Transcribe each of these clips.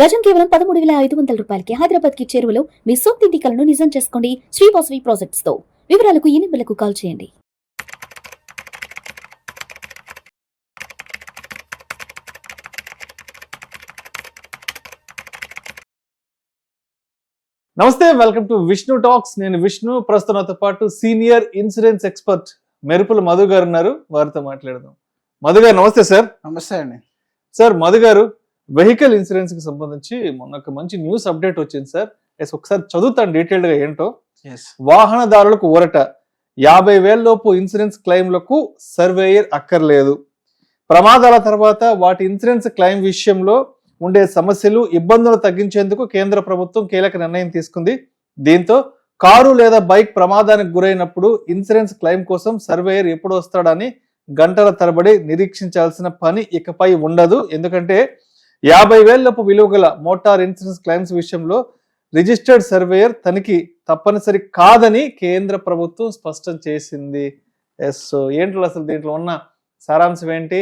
గజం కేవలం 13,500 రూపాయలకి హైదరాబాద్ కి చేరువలో మీ సొంతింటి కలను నిజం చేసుకోండి శ్రీ వాసవి ప్రాజెక్ట్స్ తో. వివరాలకు ఈ నెంబర్లకు కాల్ చేయండి. నమస్తే, వెల్కమ్ టు విష్ణు టాక్స్. నేను విష్ణు. ప్రస్తుతంతో పాటు సీనియర్ ఇన్సూరెన్స్ ఎక్స్పర్ట్ మెరుపుల మధు గారు ఉన్నారు. వారితో మాట్లాడదాం. మధు గారు నమస్తే. సార్ నమస్తే అండి. సార్, మధు గారు, వెహికల్ ఇన్సూరెన్స్ కి సంబంధించి మొన్న ఒక మంచి న్యూస్ అప్డేట్ వచ్చింది సార్. ఒకసారి చదువుతాను డీటెయిల్డ్ గా ఏంటో. వాహనదారులకు ఊరట, 50,000 లోపు ఇన్సూరెన్స్ క్లెయిమ్లకు సర్వేయర్ అక్కర్లేదు. ప్రమాదాల తర్వాత వాటి ఇన్సూరెన్స్ క్లెయిమ్ విషయంలో ఉండే సమస్యలు, ఇబ్బందులు తగ్గించేందుకు కేంద్ర ప్రభుత్వం కీలక నిర్ణయం తీసుకుంది. దీంతో కారు లేదా బైక్ ప్రమాదానికి గురైనప్పుడు ఇన్సూరెన్స్ క్లెయిమ్ కోసం సర్వేయర్ ఎప్పుడు వస్తాడని గంటల తరబడి నిరీక్షించాల్సిన పని ఇకపై ఉండదు. ఎందుకంటే 50,000 లోపు విలువ గల మోటార్ ఇన్సూరెన్స్ క్లెయిమ్స్ విషయంలో రిజిస్టర్డ్ సర్వేయర్ తనిఖీ తప్పనిసరి కాదని కేంద్ర ప్రభుత్వం స్పష్టం చేసింది. సో ఏంటో అసలు దీంట్లో ఉన్న సారాంశం ఏంటి?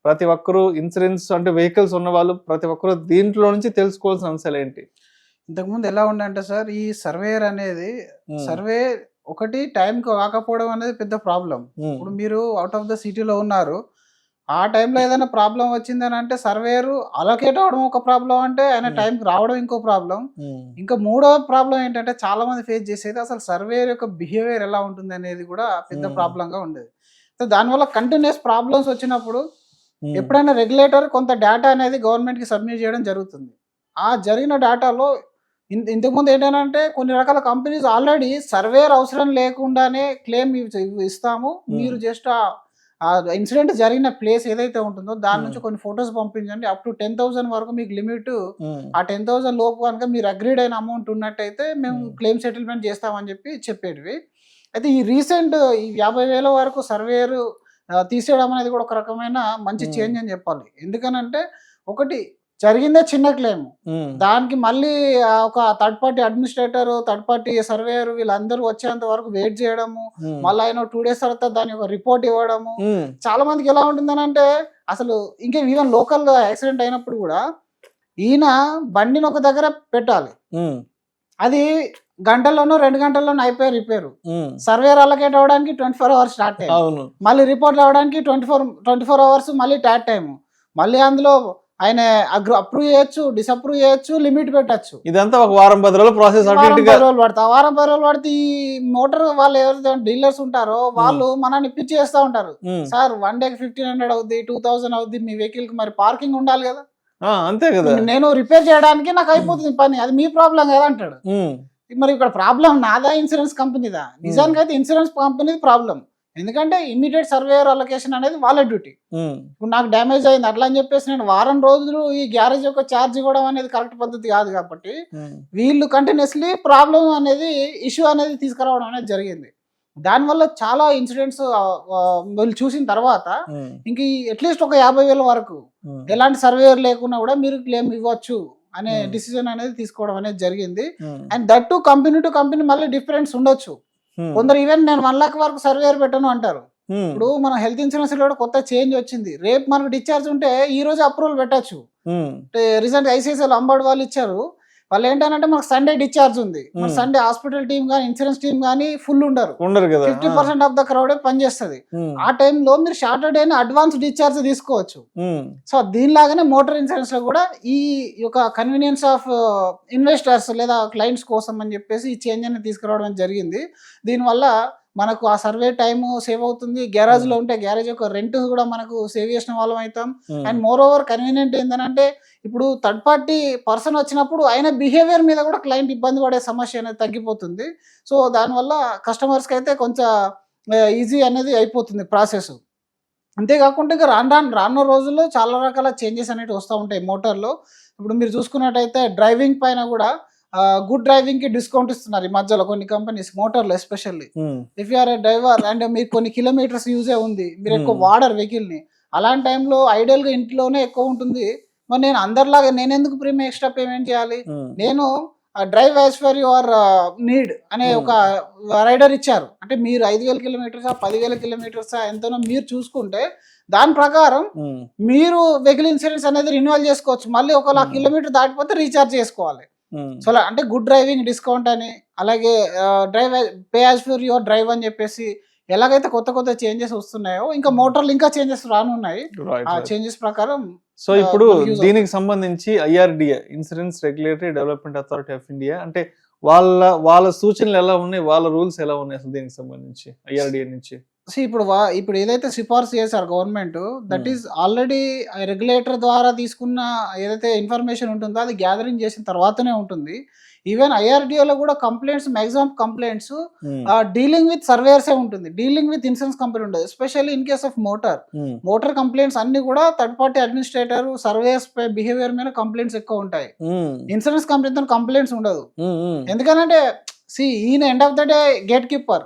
ప్రతి ఒక్కరూ ఇన్సూరెన్స్ అంటే వెహికల్స్ ఉన్న వాళ్ళు ప్రతి ఒక్కరూ దీంట్లో నుంచి తెలుసుకోవాల్సిన అంశాలు ఏంటి? ఇంతకుముందు ఎలా ఉండంటే సార్, ఈ సర్వేయర్ అనేది సర్వే ఒకటి టైంకి కాకపోవడం అనేది పెద్ద ప్రాబ్లం. ఇప్పుడు మీరు అవుట్ ఆఫ్ ద సిటీలో ఉన్నారు, ఆ టైంలో ఏదైనా ప్రాబ్లం వచ్చిందని అంటే సర్వేయర్ అలొకేట్ అవడం ఒక ప్రాబ్లం, అంటే ఆయన టైంకి రావడం ఇంకో ప్రాబ్లం. ఇంకా మూడో ప్రాబ్లం ఏంటంటే చాలా మంది ఫేస్ చేసేది అసలు సర్వేయర్ యొక్క బిహేవియర్ ఎలా ఉంటుంది అనేది కూడా పెద్ద ప్రాబ్లంగా ఉండేది. సో దానివల్ల కంటిన్యూస్ ప్రాబ్లమ్స్ వచ్చినప్పుడు ఎప్పుడైనా రెగ్యులేటర్ కొంత డేటా అనేది గవర్నమెంట్కి సబ్మిట్ చేయడం జరుగుతుంది. ఆ జరిగిన డేటాలో ఇంతకుముందు ఏంటంటే కొన్ని రకాల కంపెనీస్ ఆల్రెడీ సర్వేయర్ అవసరం లేకుండానే క్లెయిమ్ ఇస్తాము, మీరు జస్ట్ ఆ ఇన్సిడెంట్ జరిగిన ప్లేస్ ఏదైతే ఉంటుందో దాని నుంచి కొన్ని ఫొటోస్ పంపించండి, అప్ టు 10,000 వరకు మీకు లిమిట్, ఆ 10,000 లోపు కనుక మీరు అగ్రీడ్ అయిన అమౌంట్ ఉన్నట్టయితే మేము క్లెయిమ్ సెటిల్మెంట్ చేస్తామని చెప్పేటివి. అయితే ఈ రీసెంట్ ఈ 50,000 వరకు సర్వేయర్ తీసేయడం అనేది కూడా ఒక రకమైన మంచి చేంజ్ అని చెప్పాలి. ఎందుకనంటే ఒకటి జరిగిందే చిన్న క్లెయిమ్, దానికి మళ్ళీ ఒక third party administrator, third party surveyor వీళ్ళందరూ వచ్చేంత వరకు వెయిట్ చేయడము, మళ్ళీ ఆయన 2 days తర్వాత దాని ఒక రిపోర్ట్ ఇవ్వడము. చాలా మందికి ఎలా ఉంటుందని అంటే అసలు ఇంకా ఈవెన్ లోకల్ యాక్సిడెంట్ అయినప్పుడు కూడా ఈయన బండిని ఒక దగ్గర పెట్టాలి, అది గంటల్లోనూ 2 గంటల్లోనూ అయిపోయి రిపేరు. సర్వేర్ అలొకేట్ అవ్వడానికి 24 hours స్టార్ట్ టైం, మళ్ళీ రిపోర్ట్ రావడానికి 24 hours మళ్ళీ టాట్ టైం, మళ్ళీ అందులో ఆయన అప్రూవ్ చేయొచ్చు, డిసప్రూవ్ చేయొచ్చు, లిమిట్ పెట్టచ్చు. ఇదంతా ఒక వారం 10 రోజుల ప్రాసెస్. వారం 10 రోజులు పడితే ఈ మోటార్ వాళ్ళు ఎవరైతే డీలర్స్ ఉంటారో వాళ్ళు మనల్ని పిచ్చి చేస్తూ ఉంటారు. సార్ 1 day 1,500 అవుద్ది, 2,000 అవుద్ది, మీ వెహికల్ కి మరి పార్కింగ్ ఉండాలి కదా, అంతే కదా, నేను రిపేర్ చేయడానికి నాకు అయిపోతుంది పని, అది మీ ప్రాబ్లం కదా అంటాడు. మరి ఇక్కడ ప్రాబ్లం నాదా ఇన్సూరెన్స్ కంపెనీదా? నిజానికి అయితే ఇన్సూరెన్స్ కంపెనీ ప్రాబ్లం. ఎందుకంటే ఇమీడియట్ సర్వేయర్ అలొకేషన్ అనేది వాళ్ళ డ్యూటీ. ఇప్పుడు నాకు డ్యామేజ్ అయింది అట్లా అని చెప్పేసి నేను వారం రోజులు ఈ గ్యారేజ్ యొక్క ఛార్జ్ ఇవ్వడం అనేది కరెక్ట్ పద్ధతి కాదు. కాబట్టి వీళ్ళు కంటిన్యూస్లీ ప్రాబ్లం అనేది ఇష్యూ అనేది తీసుకురావడం అనేది జరిగింది. దానివల్ల చాలా ఇన్సిడెంట్స్ వీళ్ళు చూసిన తర్వాత ఇంక అట్లీస్ట్ ఒక 50,000 వరకు ఎలాంటి సర్వేయర్ లేకున్నా కూడా మీరు క్లెయిమ్ ఇవ్వచ్చు అనే డిసిజన్ అనేది తీసుకోవడం అనేది జరిగింది. అండ్ దట్ టు కంపెనీ మళ్ళీ డిఫరెన్స్ ఉండొచ్చు. కొందరు ఈవెన్ నేను 1 lakh వరకు సర్వేయర్ పెట్టను అంటారు. ఇప్పుడు మన హెల్త్ ఇన్సూరెన్స్ లో కొత్త చేంజ్ వచ్చింది, రేపు మనకు డిశ్చార్జ్ ఉంటే ఈ రోజు అప్రూవల్ పెట్టచ్చు. రీసెంట్ ఐసిఐసిఐ అంబర్డ్ వాళ్ళు ఇచ్చారు, వాళ్ళు ఏంటంటే మనకు సండే డిశ్చార్జ్ ఉంది, మన సండే హాస్పిటల్ టీమ్ కానీ ఇన్సూరెన్స్ టీమ్ కానీ ఫుల్ ఉండరు, 50% ఆఫ్ ద క్రౌడ్ పనిచేస్తుంది. ఆ టైంలో మీరు సాటర్డే అడ్వాన్స్ డిశ్చార్జ్ తీసుకోవచ్చు. సో దీనిలాగానే మోటార్ ఇన్సూరెన్స్ లో కూడా ఈ యొక్క కన్వీనియన్స్ ఆఫ్ ఇన్వెస్టర్స్ లేదా క్లయింట్స్ కోసం అని చెప్పేసి ఈ చేంజ్ అనేది తీసుకురావడం జరిగింది. దీనివల్ల మనకు ఆ సర్వే టైమ్ సేవ్ అవుతుంది, గ్యారేజ్ లో ఉంటే గ్యారేజ్ యొక్క రెంట్ కూడా మనకు సేవ్ చేసిన వాళ్ళం అవుతాం. అండ్ మోర్ ఓవర్ కన్వీనియంట్ ఏంటంటే ఇప్పుడు థర్డ్ పార్టీ పర్సన్ వచ్చినప్పుడు ఆయన బిహేవియర్ మీద కూడా క్లయింట్ ఇబ్బంది పడే సమస్య అనేది తగ్గిపోతుంది. సో దానివల్ల కస్టమర్స్కి అయితే కొంచెం ఈజీ అనేది అయిపోతుంది ప్రాసెస్. అంతేకాకుండా ఇక రానున్న రోజుల్లో చాలా రకాల చేంజెస్ అనేవి వస్తూ ఉంటాయి మోటార్లో. ఇప్పుడు మీరు చూసుకున్నట్టయితే డ్రైవింగ్ పైన కూడా గుడ్ డ్రైవింగ్ కి డిస్కౌంట్ ఇస్తున్నారు ఈ మధ్యలో కొన్ని కంపెనీస్, మోటార్లో especially. If you are a driver and మీకు కొన్ని కిలోమీటర్స్ యూజే ఉంది, మీరు ఎక్కువ వాడరు వెహికల్ ని, అలాంటి టైంలో ఐడియల్ గా ఇంట్లోనే ఎక్కువ ఉంటుంది. మరి నేను అందరిలాగా నేను ఎందుకు ప్రీమియం ఎక్స్ట్రా పేమెంట్ చేయాలి? నేను drive as for your need అనే ఒక రైడర్ ఇచ్చారు. అంటే మీరు 5,000 కిలోమీటర్సా 10,000 కిలోమీటర్సా ఎంతనో మీరు చూసుకుంటే దాని ప్రకారం మీరు వెహికల్ ఇన్సూరెన్స్ అనేది రిన్యూవల్ చేసుకోవచ్చు. మళ్ళీ 1,00,000 కిలోమీటర్ దాటిపోతే రీఛార్జ్ చేసుకోవాలి. సో అంటే గుడ్ డ్రైవింగ్ డిస్కౌంట్ అని, అలాగే drive pay as for your drive అని చెప్పేసి ఎలాగైతే కొత్త కొత్త చేంజెస్ వస్తున్నాయో ఇంకా మోటార్లు ఇంకా చేంజెస్ రానున్నాయి. ఆ చేంజెస్ ప్రకారం సో ఇప్పుడు దీనికి సంబంధించి IRDA, insurance regulatory development authority of India, అంటే వాళ్ళ సూచనలు ఎలా ఉన్నాయి, వాళ్ళ రూల్స్ ఎలా ఉన్నాయి అసలు దీనికి సంబంధించి IRDA నుంచి? ఇప్పుడు ఏదైతే సిఫార్సు చేశారు government, that is already regulator ద్వారా తీసుకున్న ఏదైతే ఇన్ఫర్మేషన్ ఉంటుందో అది గ్యాదరింగ్ చేసిన తర్వాతనే ఉంటుంది. ఈవెన్ IRDAలో కూడా complaints, maximum complaints dealing with surveyors ఉంటుంది, డీలింగ్ విత్ ఇన్సూరెన్స్ కంపెనీ ఉండదు. Especially in case of motor complaints అన్ని కూడా థర్డ్ పార్టీ అడ్మినిస్ట్రేటర్, సర్వేయర్స్ పై బిహేవియర్ మీద కంప్లైంట్స్ ఎక్కువ ఉంటాయి. ఇన్సూరెన్స్ కంపెనీతో కంప్లైంట్స్ ఉండదు. ఎందుకంటే ఈయన end of the day gate keeper.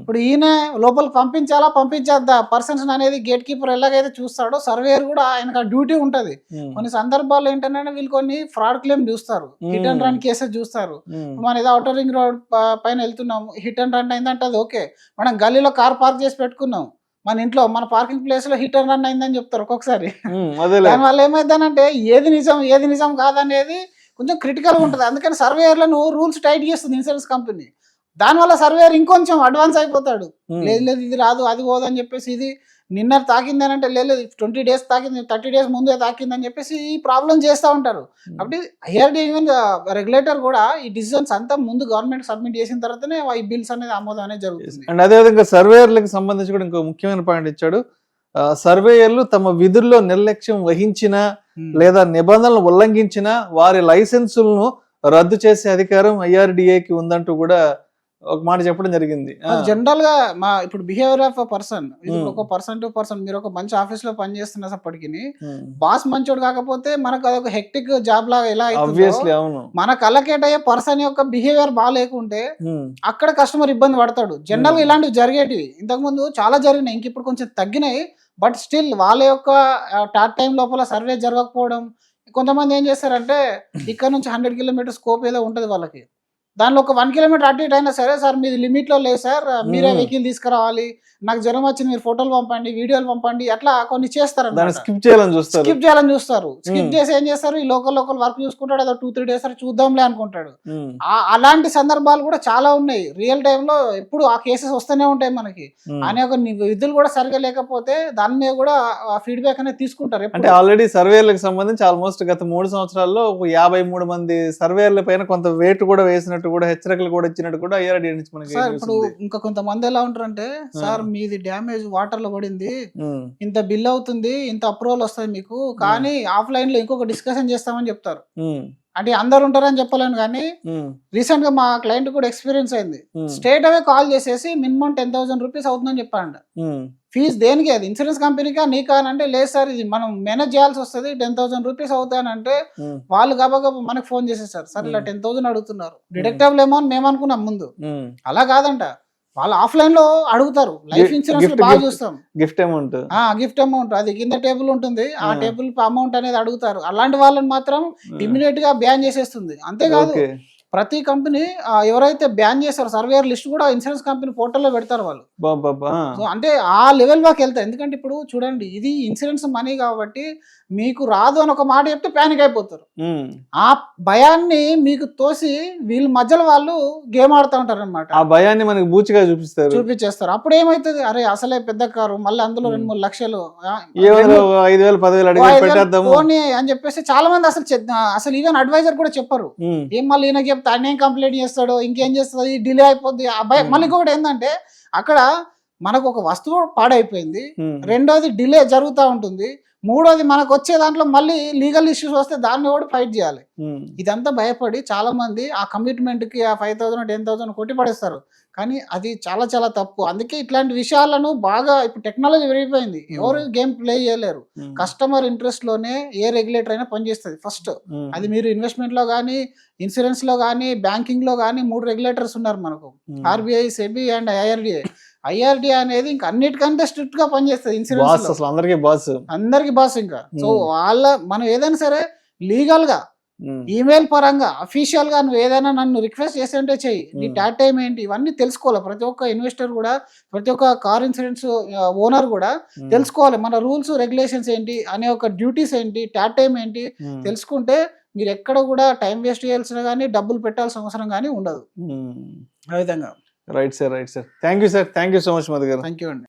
ఇప్పుడు ఈయన లోపల పంపించద్దా పర్సన్స్ అనేది గేట్ కీపర్ ఎలాగైతే చూస్తాడో సర్వేయర్ కూడా ఆయనకు ఆ డ్యూటీ ఉంటది. కొన్ని సందర్భాల్లో ఏంటంటే వీళ్ళు కొన్ని ఫ్రాడ్ క్లెయిమ్ చూస్తారు, హిట్ అండ్ రన్ కేసెస్ చూస్తారు. మన ఏదో అవుటర్ రింగ్ రోడ్ పైన వెళ్తున్నాము, హిట్ అండ్ రన్ అయిందంటే అది ఓకే, మనం గల్లీలో కార్ పార్క్ చేసి పెట్టుకున్నాం, మన ఇంట్లో మన పార్కింగ్ ప్లేస్ లో హిట్ అండ్ రన్ అయిందని చెప్తారు ఒక్కొక్కసారి. దానివల్ల ఏమైందనంటే ఏది నిజం కాదనేది కొంచెం క్రిటికల్ గా ఉంటుంది. అందుకని సర్వేయర్లను రూల్స్ టైట్ చేస్తుంది ఇన్సూరెన్స్ కంపెనీ. దానివల్ల సర్వేయర్ ఇంకొంచెం అడ్వాన్స్ అయిపోతాడు. లేదు ఇది రాదు, అది పోదు అని చెప్పేసి, ఇది నిన్న తాకింది అని అంటే లేదు 20 days తాకింది, 30 days ముందే తాకింది అని చెప్పేసి ఈ ప్రాబ్లం చేస్తూ ఉంటారు. కాబట్టి IRDA ఈవెన్ రెగ్యులేటర్ కూడా ఈ డిసిజన్స్ అంతా ముందు గవర్నమెంట్ సబ్మిట్ చేసిన తర్వాతనే ఈ బిల్స్ అనేది ఆమోదం అనేది జరుగుతుంది. అండ్ అదేవిధంగా సర్వేయర్లకు సంబంధించి కూడా ఇంకో ముఖ్యమైన పాయింట్ ఇచ్చాడు. సర్వేయర్లు తమ విధుల్లో నిర్లక్ష్యం వహించినా లేదా నిబంధనలు ఉల్లంఘించినా వారి లైసెన్సులను రద్దు చేసే అధికారం IRDAకి ఉందంటూ కూడా ఒక మాట చెప్పడం జరిగింది. జనరల్ గా ఇప్పుడు బిహేవియర్ ఆఫ్ పర్సన్, ఒక పర్సన్ టు పర్సన్, మీరు ఒక మంచి ఆఫీస్ లో పనిచేస్తున్నప్పటికీ బాస్ మంచోడు కాకపోతే మనకు అదొక హెక్టిక్ జాబ్ లాగా ఎలా Obviously, అవును. మనకు అలకేట్ అయ్యే పర్సన్ యొక్క బిహేవియర్ బాగాలేకుంటే అక్కడ కస్టమర్ ఇబ్బంది పడతాడు. జనరల్ గా ఇలాంటివి జరిగేటివి ఇంతకు ముందు చాలా జరిగినాయి, ఇంక ఇప్పుడు కొంచెం తగ్గినాయి. బట్ స్టిల్ వాళ్ళ యొక్క టాట్ టైం లోపల సర్వే జరగకపోవడం, కొంతమంది ఏం చేస్తారంటే ఇక్కడ నుంచి 100 kilometers స్కోప్ ఏదో ఉంటది వాళ్ళకి, దానిలో ఒక 1 kilometer అటు ఇటు అయినా సరే, సార్ మీది లిమిట్ లో లేదు సార్, మీరే వెహికల్ తీసుకురావాలి, నాకు జ్వరం వచ్చింది, మీరు ఫోటోలు పంపండి, వీడియోలు పంపండి, అట్లా కొన్ని చేస్తారు. స్కిప్ చేయాలని చూస్తారు. స్కిప్ చేసి ఏం చేస్తారు, ఈ లోకల్ వర్క్ చూసుకుంటాడు, అదో 2-3 days చూద్దాంలే అనుకుంటాడు. అలాంటి సందర్భాలు కూడా చాలా ఉన్నాయి. రియల్ టైమ్ లో ఎప్పుడు ఆ కేసెస్ వస్తూనే ఉంటాయి మనకి. అనే ఒక విధులు కూడా సరిగా లేకపోతే దాని మీద కూడా ఫీడ్బ్యాక్ అనేది తీసుకుంటారు. అంటే ఆల్రెడీ సర్వేయర్లకు సంబంధించి ఆల్మోస్ట్ గత 3 సంవత్సరాల్లో 53 మంది సర్వేయర్ల పైన కొంత వెయిట్ కూడా వేసినట్టు కూడా హెచ్చరికలు కూడా ఇచ్చినట్టు కూడా IRDA నుంచి మనకి. ఇప్పుడు ఇంకా కొంతమంది ఎలా ఉంటారంటే, సార్ మీది డ్యామేజ్ వాటర్ లో పడింది, ఇంత బిల్ అవుతుంది, ఇంత అప్రూవల్ వస్తుంది మీకు, కానీ ఆఫ్లైన్ లో ఇంకొక డిస్కషన్ చేస్తామని చెప్తారు. అంటే అందరు ఉంటారని చెప్పలేను, కానీ రీసెంట్ గా మా క్లయింట్ కూడా ఎక్స్పీరియన్స్ అయింది. స్ట్రేట్ అవే కాల్ చేసేసి మినిమం 10,000 rupees అవుతుందని చెప్పారంట. ఫీజు దేనికి, అది ఇన్సూరెన్స్ కంపెనీకా నీకా అని అంటే, లేదు సార్ ఇది మనం మేనేజ్ చేయాల్సి వస్తుంది, 10,000 rupees అవుతాయనంటే వాళ్ళు గబగబా మనకు ఫోన్ చేసేసారు, సార్ ఇలా 10,000 అడుగుతున్నారు, డిడక్టబుల్ ఏమో అని మేము అనుకున్నాం ముందు. అలా కాదంట, వాళ్ళు ఆఫ్లైన్ లో అడుగుతారు. లైఫ్ ఇన్సూరెన్స్ బాగా చూస్తాం, గిఫ్ట్ అమౌంట్ అది కింద టేబుల్ ఉంటుంది, ఆ టేబుల్ అమౌంట్ అనేది అడుగుతారు. అలాంటి వాళ్ళని మాత్రం ఇమ్మీడియట్ గా బ్యాన్ చేసేస్తుంది. అంతేకాదు ప్రతి కంపెనీ ఎవరైతే బ్యాన్ చేస్తారో సర్వేయర్ లిస్ట్ కూడా ఇన్సూరెన్స్ కంపెనీ పోర్టల్లో పెడతారు వాళ్ళు. సో అంటే ఆ లెవెల్ వాకి వెళ్తారు. ఎందుకంటే ఇప్పుడు చూడండి, ఇది ఇన్సూరెన్స్ మనీ కాబట్టి మీకు రాదు అని ఒక మాట చెప్తే ప్యానిక్ అయిపోతారు. ఆ భయాన్ని మీకు తోసి వీళ్ళ మధ్యలో వాళ్ళు గేమ్ ఆడుతూ ఉంటారు అనమాట. ఆ భయాన్ని మనకి బూచిగా చూపించేస్తారు. అప్పుడు ఏమైతుంది, అరే అసలే పెద్ద కారు, మళ్ళీ అందులో 2-3 లక్షలు, 5,000-10,000 పోనీ అని చెప్పేసి చాలా మంది అసలు ఈవెన్ అడ్వైజర్ కూడా చెప్పరు. ఏం మళ్ళీ ఈయన చెప్తే ఆయన ఏం కంప్లైంట్ చేస్తాడో, ఇంకేం చేస్తాడో, డిలే అయిపోద్ది ఆ భయం. మళ్ళీ ఇంకొకటి ఏంటంటే, అక్కడ మనకు ఒక వస్తువు పాడైపోయింది, రెండోది డిలే జరుగుతూ ఉంటుంది, మూడోది మనకు వచ్చే దాంట్లో మళ్ళీ లీగల్ ఇష్యూస్ వస్తే దాన్ని కూడా ఫైట్ చేయాలి. ఇదంతా భయపడి చాలా మంది ఆ కమిట్మెంట్ కి ఆ 5,000-10,000 కొట్టి పడేస్తారు. కానీ అది చాలా చాలా తప్పు. అందుకే ఇట్లాంటి విషయాలను బాగా ఇప్పుడు టెక్నాలజీ పెరిగిపోయింది, ఎవరు గేమ్ ప్లే చేయలేరు. కస్టమర్ ఇంట్రెస్ట్ లోనే ఏ రెగ్యులేటర్ అయినా పనిచేస్తుంది. ఫస్ట్ అది మీరు ఇన్వెస్ట్మెంట్ లో కానీ, ఇన్సూరెన్స్ లో కానీ, బ్యాంకింగ్ లో కానీ 3 రెగ్యులేటర్స్ ఉన్నారు మనకు, RBI, SEBI అండ్ IRDA అనేది ఇంకా అన్నిటికంటే స్ట్రిక్ట్ గా పనిచేస్తుంది ఇన్సూరెన్స్, అందరికి బాస్ ఇంకా. సో మనం ఏదైనా సరే లీగల్ గా ఈమెయిల్ పరంగా అఫీషియల్ గా నువ్వు ఏదైనా నన్ను రిక్వెస్ట్ చేస్తుంటే చెయ్యి, నీ ట్యాట్ టైం ఏంటి, ఇవన్నీ తెలుసుకోవాలి. ప్రతి ఒక్క ఇన్వెస్టర్ కూడా, ప్రతి ఒక్క కార్ ఇన్సూరెన్స్ ఓనర్ కూడా తెలుసుకోవాలి మన రూల్స్ రెగ్యులేషన్స్ ఏంటి అనే ఒక డ్యూటీస్ ఏంటి, ట్యాట్ టైం ఏంటి తెలుసుకుంటే మీరు ఎక్కడ కూడా టైం వేస్ట్ చేయాల్సిన కానీ డబ్బులు పెట్టాల్సిన అవసరం కానీ ఉండదు. ఆ విధంగా. Right sir, right sir. Thank you sir, thank you so much Madhu garu. Thank you అండి.